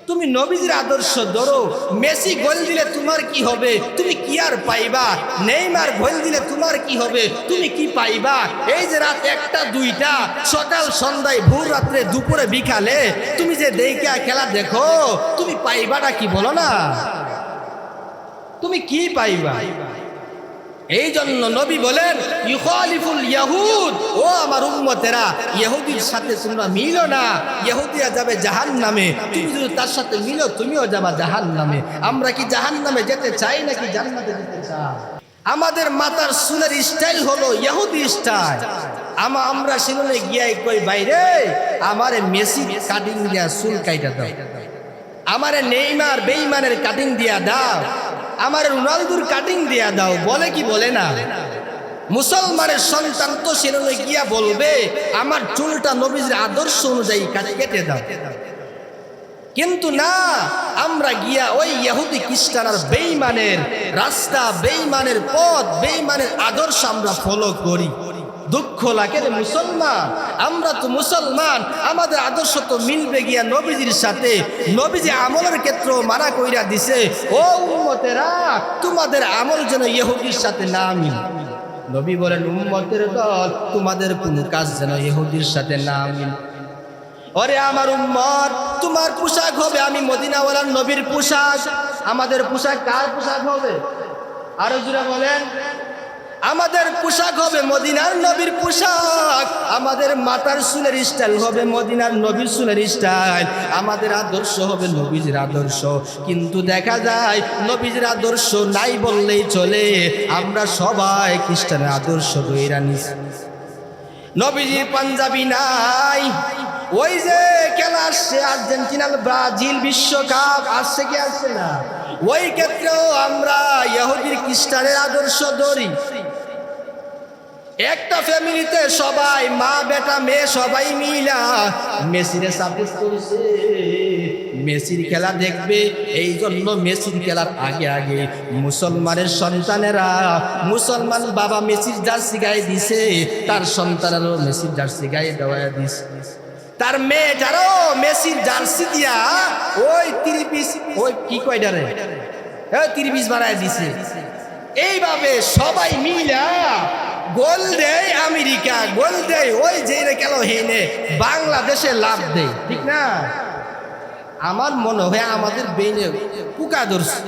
তুমি নবীজির আদর্শ ধরো। মেসি গোল দিলে তোমার কি হবে? তুমি কি আর পাইবা? নেইমার গোল দিলে তোমার কি হবে? তুমি কি পাইবা? এই যে রাত 1টা 2টা, সকাল সন্ধ্যায়, ভোর রাত্রে, দুপুরে বিকালে তুমি যে দেইকা খেলা দেখো, তুমি পাইবাটা কি বলো না? তুমি কি পাইবা? এই জন্য নবী বলেন ইউখালিফুল ইয়াহুদ, ও আমার উম্মতেরা, ইহুদির সাথে তোমরা মিলো না, ইহুদিরা যাবে জাহান্নামে। তুমি যদি তার সাথে মিলো, তুমিও যাবা জাহান্নামে। আমরা কি জাহান্নামে যেতে চাই নাকি জান্নাতে যেতে চাই? আমাদের মাথার চুলের স্টাইল হলো ইহুদি স্টাইল। আমরা সেখানে গিয়ে কই, বাইরে আমারে মেসি কাটিং দিয়া চুল কাইটা দাও, আমারে নেইমার বেঈমানের কাটিং দিয়া দাও, আমার রোনালদোর কাটিং দিয়া দাও। বলে কি বলে না? মুসলমানের সন্তান তো সেখানে গিয়া বলবে আমার চুলটা নবীর আদর্শ অনুযায়ী কেটে দাও। কিন্তু না, আমরা গিয়া ওই ইহুদি খ্রিস্টান আর বেঈমানের রাস্তা, বেঈমানের পথ, বেঈমানের আদর্শ আমরা ফলো করি। দুঃখ লাগে রে মুসলমান, আমরা তো মুসলমান, আমাদের আদর্শ তো মিলবে গিয়া নবীজির সাথে। নবীজি আমলের ক্ষেত্রে মানা কইরা দিছে, ও উম্মতেরা, তোমাদের আমল যেন ইহুদির সাথে না মিলে। নবী বলেন, উম্মতের দল, তোমাদের কোন কাজ যেন ইহুদির সাথে না মিলে। ওরে আমার উম্মত, তোমার পোশাক হবে আমি মদিনাওয়ালার নবীর পোশাক। আমাদের পোশাক কার পোশাক হবে? আরো জোরে বলেন। আমাদের পোশাক হবে মদিনার নবীর পোশাক। আমাদের মাথার চুলের স্টাইল হবে মদিনার নবীর চুলের স্টাইল। আমাদের আদর্শ হবে নবীজির আদর্শ। কিন্তু দেখা যায় নবীজির আদর্শ নাই বললেই চলে, আমরা সবাই খ্রিস্টানের আদর্শ ধইরা নিছি। নবীজির পাঞ্জাবি নাই। ওই যে খেলা আসছে আর্জেন্টিনা ব্রাজিল বিশ্বকাপ, আসছে কি আসছে না? ওই ক্ষেত্রেও আমরা ইহুদির খ্রিস্টানের আদর্শ ধরি। একটা ফ্যামিলিতে সবাই, মা বেটা মেয়ে সবাই মিলা মেসিরে সাপোর্ট করছে, মেসির খেলা দেখবে। এই জন্য মেসির খেলার আগে আগে মুসলমানের সন্তানেরা, মুসলমান বাবা মেসির জার্সি গায়ে দিছে, তার সন্তানেরও মেসির জার্সি গায়ে দেওয়া দিছে। তার মেয়ে যারাও মেসির জার্সি দিয়া ওই 30 পিস, ওই কি কয়টা রে, 30 পিস বাড়ায় দিছে। এইভাবে সবাই মিলা গোল দেয়, আমেরিকা গোল দেয়, ওই যে কেন হেনে বাংলাদেশে লাভ দেয়, ঠিক না? আমার মনে হয় আমাদের বেইনে পোকা ধরছে,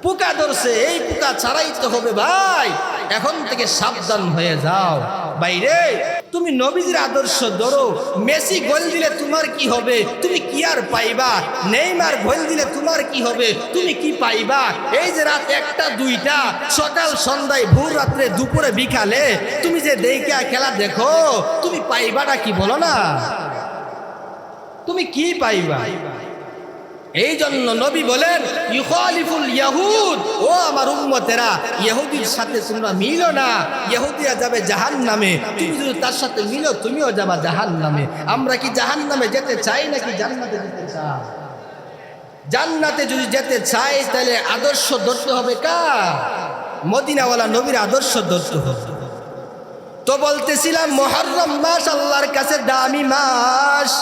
পোকা ধরছে। এই পোকা ছাড়াইতে হবে ভাই, এখন থেকে সাবধান হয়ে যাও। বাইরে তুমি নবীজির আদর্শ ধরো। মেসি গোল দিলে তোমার কি হবে? তুমি কি আর পাইবা? নেইমার গোল দিলে তোমার কি হবে? তুমি কি পাইবা? এই যে রাত 1টা 2টা, সকাল সন্ধ্যায়, ভোর রাত্রে, দুপুরে বিকালে তুমি যে দেইকা খেলা দেখো, তুমি পাইবাটা কি বলো না? তুমি কি পাইবা? এই জন্য নবী বলেন ইউখালিফুল ইয়াহুদ, ও আমার উম্মতেরা, ইহুদির সাথে তোমরা মিলো না, ইহুদিরা যাবে জাহান্নামে। তুমি যদি তার সাথে মিলো, তুমিও যাবা জাহান্নামে। আমরা কি জাহান্নামে যেতে চাই নাকি জান্নাতে যেতে চাই? জান্নাতে যদি যেতে চাই তাহলে আদর্শ ধরতে হবে কার? মদিনাওয়ালা নবীর আদর্শ ধরতে হবে। তো বলতেছিলাম মুহররম মাস আল্লাহর কাছে দামি মাস।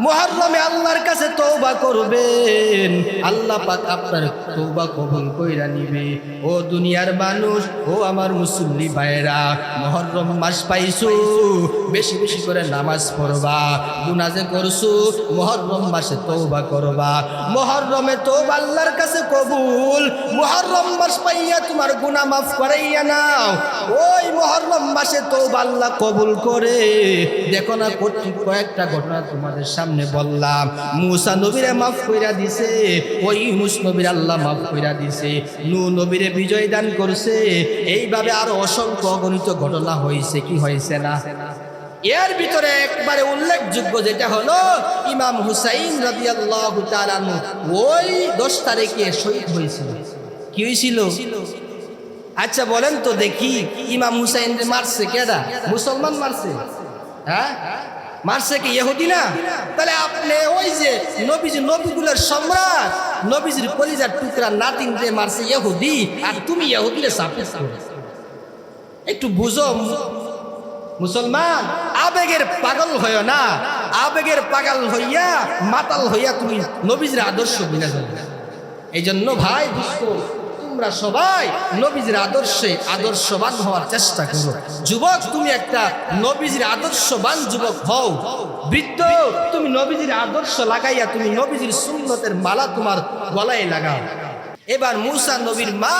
মুহররমে আল্লাহর কাছে তওবা করবেন, আল্লাহ পাক আপনার তওবা কবুল কইরা নিবে। ও দুনিয়ার মানুষ, ও আমার মুসল্লি ভাইরা, মুহররম মাস পাইছো, বেশি বেশি করে নামাজ পড়বা। গুনাহ যে করছো মুহররম মাসে তওবা করবা। মুহররমে তওবা আল্লাহর কাছে কবুল। মুহররম মাস পাইয়া তোমার গুনাহ মাফ করাইয়া নাও। ওই মুহররম মাসে তওবা আল্লাহ কবুল করে। দেখো না, কয়েকটা ঘটনা তোমাদের সামনে বললাম। মুসা নবীরে মাফ কইরা দিছে, ওই ইউনূস নবীর আল্লাহ মাফ কইরা দিছে, নূহ নবীরে বিজয় দান করছে। এইভাবে আরো অসংখ্য অগণিত ঘটনা হয়েছে, কি হয়েছে না? এর ভিতরে একবারে উল্লেখযোগ্য যেটা হলো ইমাম হুসাইন রাদিয়াল্লাহু তাআলা ওই 10 তারিখে শহীদ হয়েছিল। কি হয়েছিল? আচ্ছা বলেন তো দেখি, ইমাম হুসাইনকে মারছে কেডা? মুসলমান মারছে? হ্যাঁ, মারছে কি ইহুদি না? তাহলে আপনি ওই যে নবীজি, নবীগুলোর সম্রাট, নবীজির কলিজার টুকরা নাতিনকে মারছে ইহুদি, আর তুমি ইহুদিরে সাপোর্ট করো? একটু বুঝো মুসলমান, আবেগের পাগল হয়ো না, আবেগের পাগল হইয়া মাতাল হইয়া তুমি নবীজির আদর্শ বিনা যাবে। এই জন্য ভাই দোস্ত, তোমরা সবাই নবীজির আদর্শে আদর্শবান হওয়ার চেষ্টা করো। যুবক, তুমি একটা নবীজির আদর্শবান যুবক হও। বৃদ্ধ, তুমি নবীজির আদর্শ লাগাইয়া তুমি নবীজির সুন্নতের মালা তোমার গলায় লাগাও। এবার মুসা নবীর মা,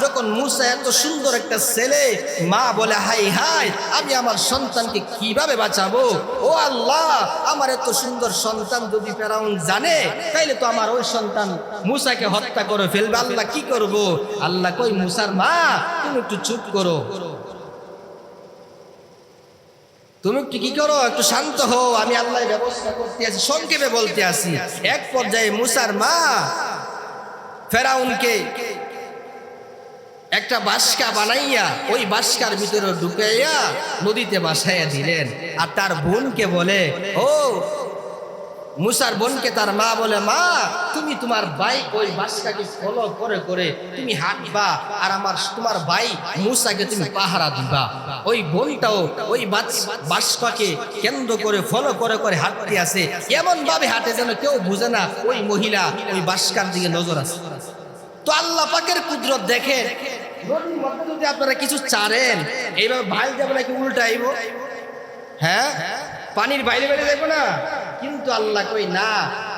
যখন মুসা এত সুন্দর একটা ছেলে, মা বলে হাই হাই, আমি আমার সন্তানকে কিভাবে বাঁচাবো? ও আল্লাহ, আমার এত সুন্দর সন্তান যদি ফেরাউন জানে, তাইলে তো আমার ওই সন্তান মুসাকে হত্যা করে ফেলবে। আল্লাহ কি করব? আল্লাহ কই, মুসার মা তুমি একটু চুপ করো, তুমি একটু কি করো, একটু শান্ত হও, আমি আল্লাহ ব্যবস্থা করতে আছি। সংক্ষেপে বলতে আসি, এক পর্যায়ে মুসার মা ফেরাউনকে একটা বাসকা বানাইয়া ওই বাসকার ভিতরে ঢুকাইয়া নদীতে ভাসাইয়া দিলেন। আর তার বোনকে বলে, ও মুসার বোনকে তার মা বলে, মা তুমি তোমার ভাই ওই বাসকাকে ফলো করে করে তুমি হাঁটবা, আর তোমার ভাই মুসাকে তুমি পাহারা দিবা। ওই বোনটাও ওই বাসকাকে কেন্দ্র করে ফলো করে করে হাঁটতে আসে, এমন ভাবে হাঁটে যেন কেউ বুঝে না ওই মহিলা ওই বাসকার দিকে নজর আছে। তো আল্লাহ পাকের কুদরত দেখেন, নদীর মধ্যে যদি আপনারা কিছু চারেন, এইভাবে ভাই যাবো নাকি উল্টাইব? হ্যাঁ, পানির বাইরে বাইরে যাইবো না, কিন্তু আল্লাহ কই না,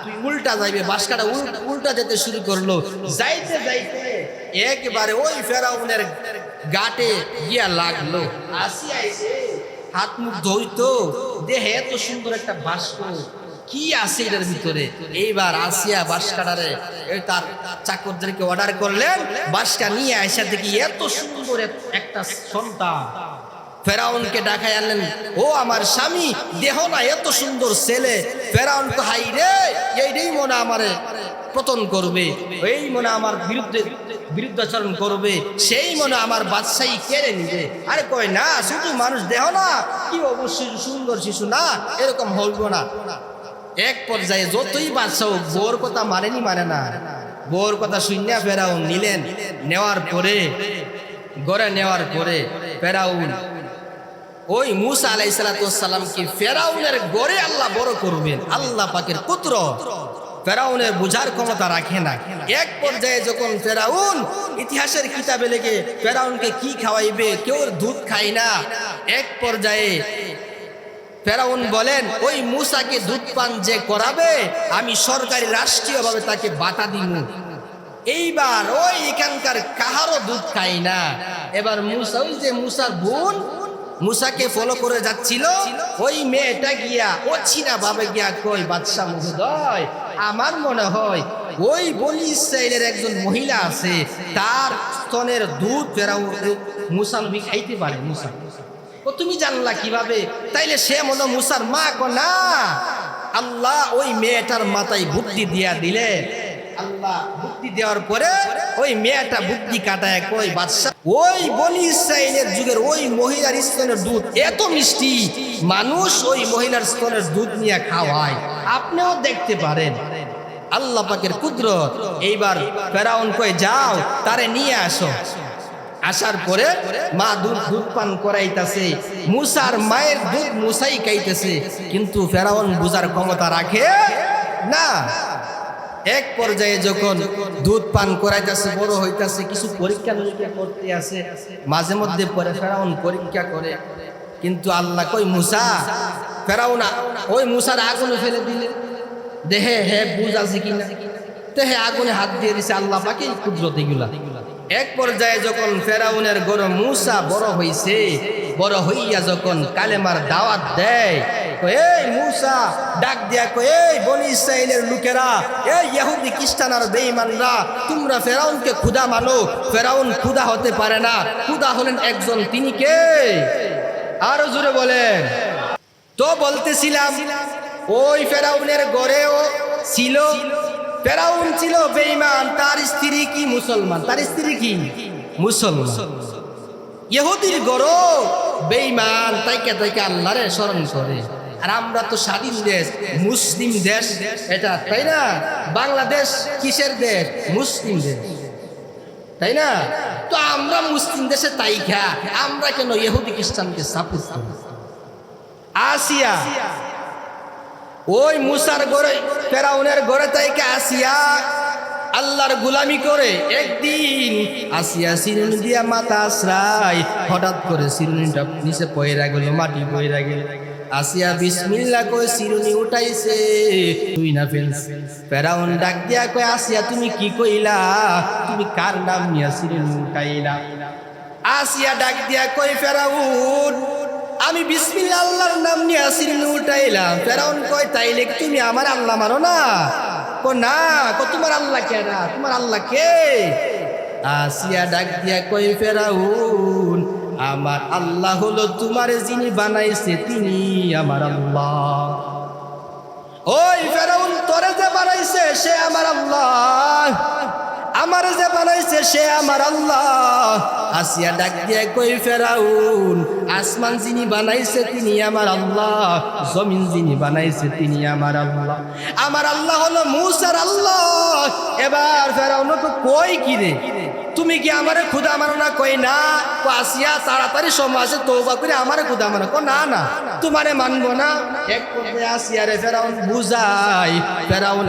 তুই উল্টা যাইবে। বাসকাটা উল্টা যেতে শুরু করলো, যাইতে যাইতে একবারে ওই ফেরাউনের গাটে গিয়া লাগলো। আসিয়া এসে হাত মুখ ধুইতো, দেহে এত সুন্দর একটা বাস্ক কি আছে এটার ভিতরে। এইবার আসিয়া বাসকাটারে তার চাকরদেরকে অর্ডার করলেন, বাসকা নিয়ে আইসা দেখি এত সুন্দর একটা সন্তান। ফেরাউনকে ডাকাই আনলেন, ও আমার স্বামী, দেহ না এত সুন্দর ছেলে। ফেরাউন তো হাই রে, এইটাই মনে আমারে পতন করবে, এই মনে আমার বিরুদ্ধাচরণ করবে, সেই মনে আমার বাদশাহী কেড়ে নিবে। আরে কয় না, শুধু মানুষ দেহ না, কি অবশ্যই সুন্দর শিশু না, এরকম হইব না। এক পর্যায়ে যতই বাদশাহ বোর কথা মানে না, বোর কথা শুনিয়া ফেরাউন নিলেন। নেওয়ার পরে গড়ে নেওয়ার পরে ফেরাউন ওই মুসা আলাইহিস সালামকে ফেরাউনের গড়ে আল্লাহ বড় করবেন। আল্লাহ পাকের পুত্র ফেরাউনের বুঝার ক্ষমতা রাখে না। এক পর্যায়ে যখন ফেরাউন ইতিহাসের কিতাবে লেগে ফেরাউনকে কি খাওয়াইবে, কেউ দুধ খায় না। এক পর্যায়ে ফেরাউন বলেন, ওই মুসাকে দুধ পান যে করাবে, আমি সরকারি রাষ্ট্রীয়ভাবে তাকে বাটা দিব। এইবার ওই এখানকার কাহারও দুধ খায় না। এবার মুসা, ওই যে মুসার বোন মুসাকে ফলো করে যাচ্ছিল, ওই মেয়েটা গিয়া অছিনা ভাবে গিয়া কই, বাদশা মহোদয়, আমার মনে হয় ওই বনি ইসরাইলের একজন মহিলা আছে, তার স্তনের দুধ ফেরাউন মুসা নবী খাইতে পারে। মুসা, ও তুমি জানলা কিভাবে? তাইলে সে মনে মুসার মা কো না, আল্লাহ ওই মেয়েটার মাথায় বুদ্ধি দিয়া দিলে। আল্লাহ বুদ্ধি দেওয়ার পরে ওই মেয়েটা বুদ্ধি কাটায় কই, বাদশা ওই বনি ইসরাইলের যুগের ওই মহিলার স্তনের দুধ এত মিষ্টি, মানুষ ওই মহিলার স্তনের দুধ নিয়ে খাওয়ায়, আপনিও দেখতে পারেন। আল্লাহ পাকের কুদরত। এইবার ফেরাউন কই, যাও তারে নিয়ে আসো। আসার পরে মা দুধ পান করাইতেছে, মুসার মায়ের দুধ মুসাই খাইতেছে, কিন্তু ফেরাউন বুঝার ক্ষমতা রাখে না। এক পর্যায়ে যখন দুধ পান করাইতেছে, বড় হইতেছে, কিছু পরীক্ষা নিরীক্ষা করতে আসে, মাঝে মধ্যে পরে ফেরাউন পরীক্ষা করে, কিন্তু আল্লাহ কই, মুসা, ফেরাউন ওই মুসার আগুনে ফেলে দিলে, দেহে হে বুঝ আছে কিনা, দেহে আগুনে হাত দিয়ে দিছে। আল্লাহ পাকে কুদরত এগুলা। এক পর্যায়ে যখন ফেরাউনের গরু মুসা বড় হইছে, বড় হইয়া যখন কালেমার দাওয়াত দেয়, এই মুসা ডাক দিয়া কই, এই বনি ইসরাইলের লোকেরা, এই ইহুদি খ্রিস্টান আর বেঈমানরা, তোমরা ফেরাউনকে খোদা মানো। ফেরাউন খোদা হতে পারে না, খোদা হলেন একজন, তিনি কে? আরো জোরে বলেন। তো বলতেছিলাম, ওই ফেরাউনের গড়েও ছিল, ফেরাউন ছিল বেঈমান, তার স্ত্রী কি মুসলমান, তার স্ত্রী কি মুসলমান। ইহুদির গড় বেঈমান, তাইকে তাইকে আল্লাহরে স্মরণ করে। আর আমরা তো স্বাধীন দেশ, মুসলিম দেশ এটা, তাই না? বাংলাদেশ কিসের দেশ? মুসলিম দেশ, তাই না? তো আমরা মুসলিম দেশে তাইকা আমরা কেন ইহুদি খ্রিস্টানকে সাপোর্ট করি? আসিয়া ওই মুসার ঘরে ফেরাউনের ঘরে থেকে আসিয়া আল্লাহর গোলামি করে একদিন আসিয়া চিরুনি দিয়া মাথা আশ্রায়, হঠাৎ করে চিরুনিটা নিচে পয়রা গেল, মাটি পয়রা গেল। আসিয়া বিসমিল্লাহ কই চিরুনি উঠাইছে, তুই না ফেলছে। ফেরাউন ডাক দিয়া কয়, আসিয়া তুমি কি কইলা? তুমি কার নাম নিয়া চিরুনি উঠাইলা? আসিয়া ডাক দিয়া কই, ফেরাউন আমি বিসমিল্লাহ আল্লাহর নাম নিয়া চিরুনি উঠাইলাম। ফেরাউন কয়, তাইলে তুমি আমার আল্লাহ মানো না? কো না। কো তোমার আল্লাহ কে? না তোমার আল্লাহ কে? আসিয়া ডাক দিয়া কই, ফেরাউন আমার আল্লাহ হলো তোমার যিনি বানাইছে তিনি আমার আল্লাহ। ওই ফেরাউন তোরে যে বানাইছে সে আমার আল্লাহ, আমার যে বানাইছে সে আমার আল্লাহ। আসিয়া ডাক দিয়ে কই, ফেরাউন আসমান যিনি বানাইছে তিনি আমার আল্লাহ, জমিন যিনি বানাইছে তিনি আমার আল্লাহ। আমার আল্লাহ হলো মুসার আল্লাহ। এবার ফেরাউন তো কই কি রে, তুমি কি আমারে খুদা মানো না? কই না। কো আসিয়া তাড়াতাড়ি সমাজে তওবা করে আমারে খুদা মানো। কো না না তোমারে মানবো না। এক পর্যায়ে আসিয়ারে ফেরাউন বুঝাই, ফেরাউন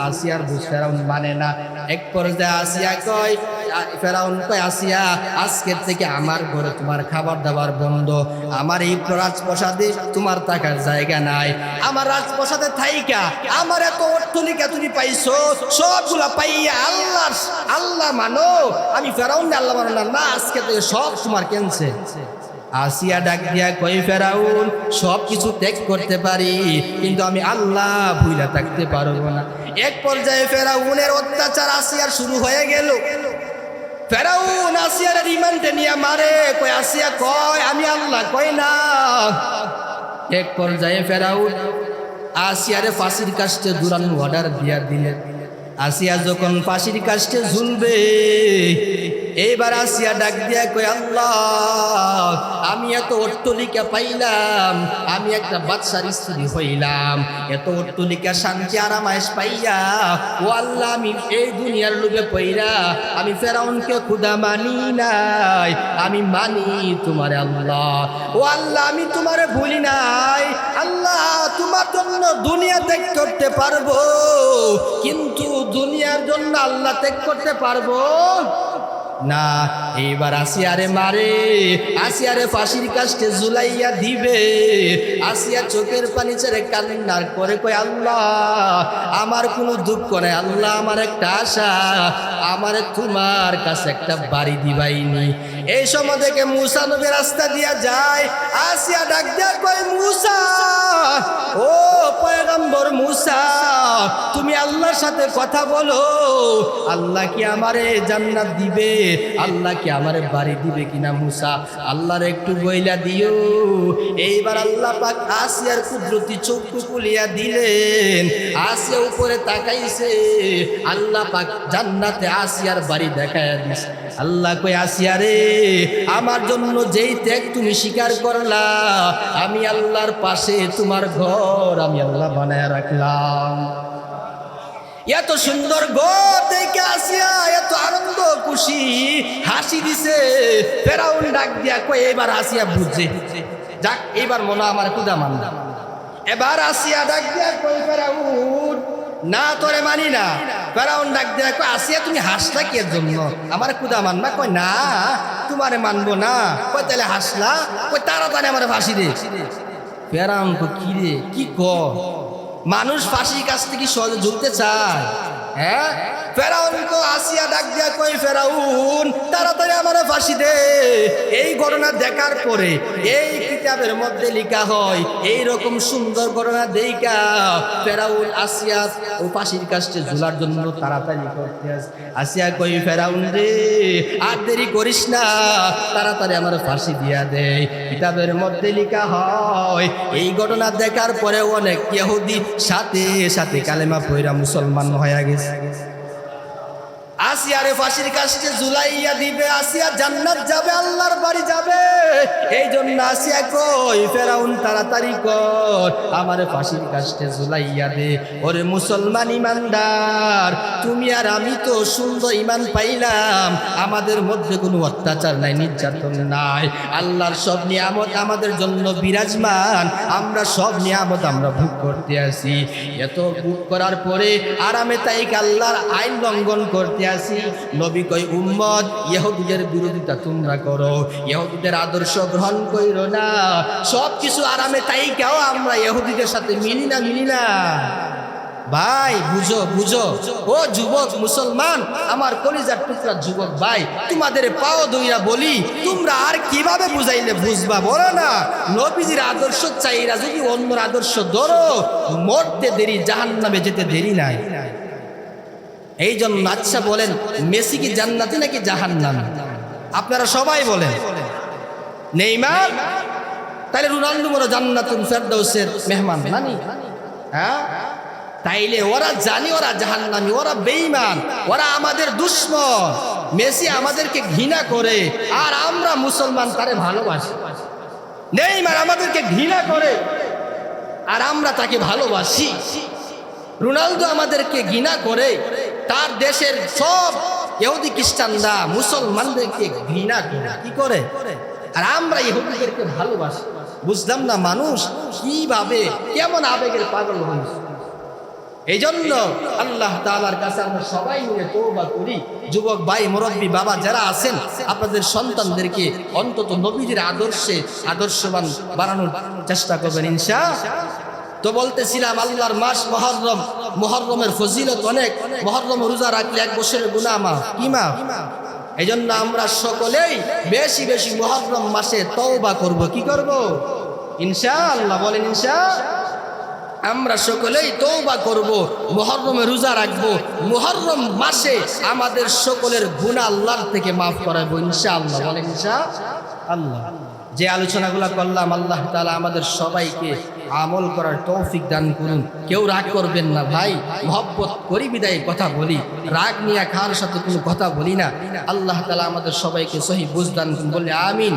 আসিয়ার বুঝ ফেরাউন মানে না। এক পর্যায়ে আসিয়া কয়, ফেরাউন কয়, আসিয়া আজকের থেকে আমার ঘরে তোমার খাবার দাবার বন্ধ, আমার এই রাজপ্রাসাদে তোমার থাকার জায়গা নাই। আমার রাজপ্রাসাদে থাইকা আমার এত অর্থলিকা তুমি পাইছো, সবগুলা পাইয়া আল্লাহ মানো। আমি ফেরাউন আল্লাহ মানো না, না আজকে থেকে সব তোমার কেনছে। আসিয়া ডাক দিয়া কই, ফেরাউন সব কিছু ত্যাগ করতে পারি কিন্তু আমি আল্লাহ ভুইলা থাকতে পারবো না। এক পর্যায়ে ফেরাউনের অত্যাচার আসিয়ার শুরু হয়ে গেল। ফেরাউন আসিয়ার রিমান্ডে নিয়ে মারে। কই আসিয়া কয় আমি আল্লাহ, কই না। এক পর্যায়ে ফেরাউন আসিয়ারে ফাঁসির কাস্টে ঝুলানোর অর্ডার দিয়া দিলেন। আসিয়া যখন ফাঁসির কাস্টে ঝুলবে, এইবার আসিয়া ডাক দিয়া কই, আল্লাহ আমি এত অট্টলিকা পাইলাম, আমি একটা বাদশার স্ত্রী হইলাম, এত অট্টলিকা শান্তি আরামায়েশ পাইয়া ও আল্লাহ আমি এই দুনিয়ার লোভে পইরা আমি ফেরাউনকে খুদা মানি নাই, আমি মানি তোমার আল্লাহ। ও আল্লাহ আমি তোমারে ভুলি নাই। আল্লাহ তোমার জন্য দুনিয়া ত্যাগ করতে পারবো, কিন্তু দুনিয়ার জন্য আল্লাহ ত্যাগ করতে পারবো না। এইবার আসিয়ারে মারে, আসিয়ারে ফাঁসির কাস্টে ঝুলাইয়া দিবে। আসিয়া চোখের পানি ছেড়ে কান্নার করে কই, আল্লাহ আমার কোনো দুঃখ নাই, আল্লাহ আমার একটা আশা, আমারে তোমার কাছে একটা বাড়ি দিবাইনি। এই সময় থেকে মুসা নবী রাস্তা দিয়া যায়। আসিয়া ডাক দিয়া কই, মুসা ও পয়গম্বর মুসা, তুমি আল্লাহর সাথে কথা বলো, আল্লাহ কি আমারে জান্নাত দিবে, আল্লাহ কি আমারে বাড়ি দিবে কিনা। মুসা আল্লাহর একটু বইলা দিও। এইবার আল্লাহ পাক আসিয়ার কুদরতি চক্ষু খুলিয়া দিলেন। আসিয়া উপরে তাকাইছে, আল্লাহ পাক জান্নাতে আসিয়ার বাড়ি দেখাইয়া দিছে। আল্লাহ কই, আসিয়া রে আমার জন্য যেই ত্যাগ তুমি স্বীকার করলা, আমি আল্লাহর পাশে তোমার ঘর আমি আল্লাহ বানায়া রাখলাম। এত সুন্দর ঘর দেখে আসিয়া এত আনন্দ খুশি হাসি দিছে। ফেরাউন ডাক দিয়া কই, এবার আসিয়া বুঝছে, যাক এবার মনে আমার খুদা মানলাম। এবার আসিয়া ডাক দিয়া কই, ফেরাউন না তোরে মানি না। ফেরাউন ডাক দিয়া কই, আসিয়া তুমি হাসলা কি এর জন্য, আমার খুদা মানবা? কই না তোমারে মানবো না। কই তাহলে হাসলা? কই তাড়াতাড়ি আমার ফাঁসি দে। ফেরাউন কই, কি রে কি ক, মানুষ ফাঁসির কাছ থেকে সহজে ঝুলতে চায়? হ্যাঁ। ফেরাউন তো আসিয়া ডাক দিয়া কই, ফেরাউন তাড়াতাড়ি আমারে ফাঁসি দে। এই ঘটনা দেখার পরে এই কিতাবের মধ্যে লেখা হয়, এই রকম সুন্দর ঘটনা দেইকা ফেরাউন আসিয়া ও ফাঁসির কাছে ঝুলার জন্য তাড়াতাড়ি করতে আসে। আসিয়া কই, ফেরাউন রে আর দেরি করিস না, তাড়াতাড়ি আমার ফাঁসি দিয়া দে। কিতাবের মধ্যে লেখা হয় এই ঘটনা দেখার পরে অনেক ইহুদি সাথে সাথে কালেমা পয়রা মুসলমান হয়ে গেছে। আসিয়ারে ফাঁসির কাছে ঝুলাইয়া দিবে, আসিয়া জান্নাত যাবে, আল্লাহর বাড়ি যাবে। এই জন্য আসিয়া কই ফেরাউন তাড়াতাড়ি কর, আমারে ফাঁসির কাছে ঝুলাইয়া দে। ওরে মুসলমান ইমানদার, তুমি আর আমি তো সুন্দর ইমান পাইলাম, আমাদের মধ্যে কোনো অত্যাচার নাই, নির্যাতন নাই, আল্লাহর সব নিয়ামত আমাদের জন্য বিরাজমান, আমরা সব নিয়ামত আমরা ভোগ করতে আসি। এত ভোগ করার পরে আরামে তাই আল্লাহর আইন লঙ্ঘন করতে আসি। নবী কই উম্মত, ইহুদিদের বিরোধিতা তোমরা করো, ইহুদিদের আদর্শ গ্রহণ কইরো না। সব কিছু আরামে তাই কেউ আমরা ইহুদিদের সাথে মিলি না। ভাই বুঝো বুঝো, ও যুবক মুসলমান, আমার কলিজার টুকরা যুবক ভাই, তোমাদের পাও দইরা বলি, তোমরা আর কিভাবে বুঝাইলে বুঝবা বলো না। নবীজির আদর্শ চাইরা যদি অন্যর আদর্শ ধরো, মরতে দেরি, জাহান্নামে যেতে দেরি নাই। এই জন্য আচ্ছা বলেন, মেসি কি জান্নাতি নাকি জাহান্নামী? আপনারা সবাই বলেন। নেইমার তাহলে রোনাল্ডো বড় জান্নাতুল ফেরদাউসের মেহমান নানি? হ্যাঁ, তাইলে ওরা জানি ওরা জাহান্নামী, ওরা বেঈমান, ওরা আমাদের দুশমন। মেসি আমাদেরকে ঘৃণা করে আর আমরা মুসলমান তারে ভালোবাসি। নেইমার আমাদেরকে ঘৃণা করে আর আমরা তাকে ভালোবাসি। রোনালদো আমাদেরকে ঘৃণা করে, তার দেশের সব ইহুদি খ্রিস্টানরা মুসলমানদেরকে ঘৃণা করে। কি করে? আর আমরা ইহুদিদেরকে ভালোবাসি। বুঝলাম না মানুষ কিভাবে কেমন আবেগের পাগল হয়েছে। এই জন্য আল্লাহ তাআলার কাছে আমরা সবাই মিলে তওবা করি। যুবক ভাই, মুরব্বী বাবা যারা আছেন, আপনাদের সন্তানদেরকে অন্তত নবীজির আদর্শে আদর্শবান বানানোর চেষ্টা করবেন ইনশাআল্লাহ। তো বলতেছিলাম আল্লাহর মাস মুহররম, মুহররমের ফজিলত অনেক। মুহররম রোজা রাখলে 1 বছরের গুনাহ মাফ। কি মাফ? এই জন্য আমরা সকলেই বেশি বেশি মুহররম মাসে তওবা করব। কি করব? ইনশাআল্লাহ বলেন ইনশাআল্লাহ। আমরা সকলেই তওবা করব, মুহররমে রোজা রাখবো, মুহররম মাসে আমাদের সকলের গুনাহ আল্লাহর থেকে মাফ করাবো ইনশাআল্লাহ বলেন ইনশাআল্লাহ। যে আলোচনাগুলো করলাম, আল্লাহ তাআলা আমাদের সবাইকে আমল করার তৌফিক দান করুন। কেউ রাগ করবেন না ভাই, মহব্বত করি বিদায় কথা বলি, রাগ নিয়ে কার সাথে কোনো কথা বলি না। আল্লাহ তাআলা আমাদের সবাইকে সহি বুঝ দান করুন, বলে আমিন।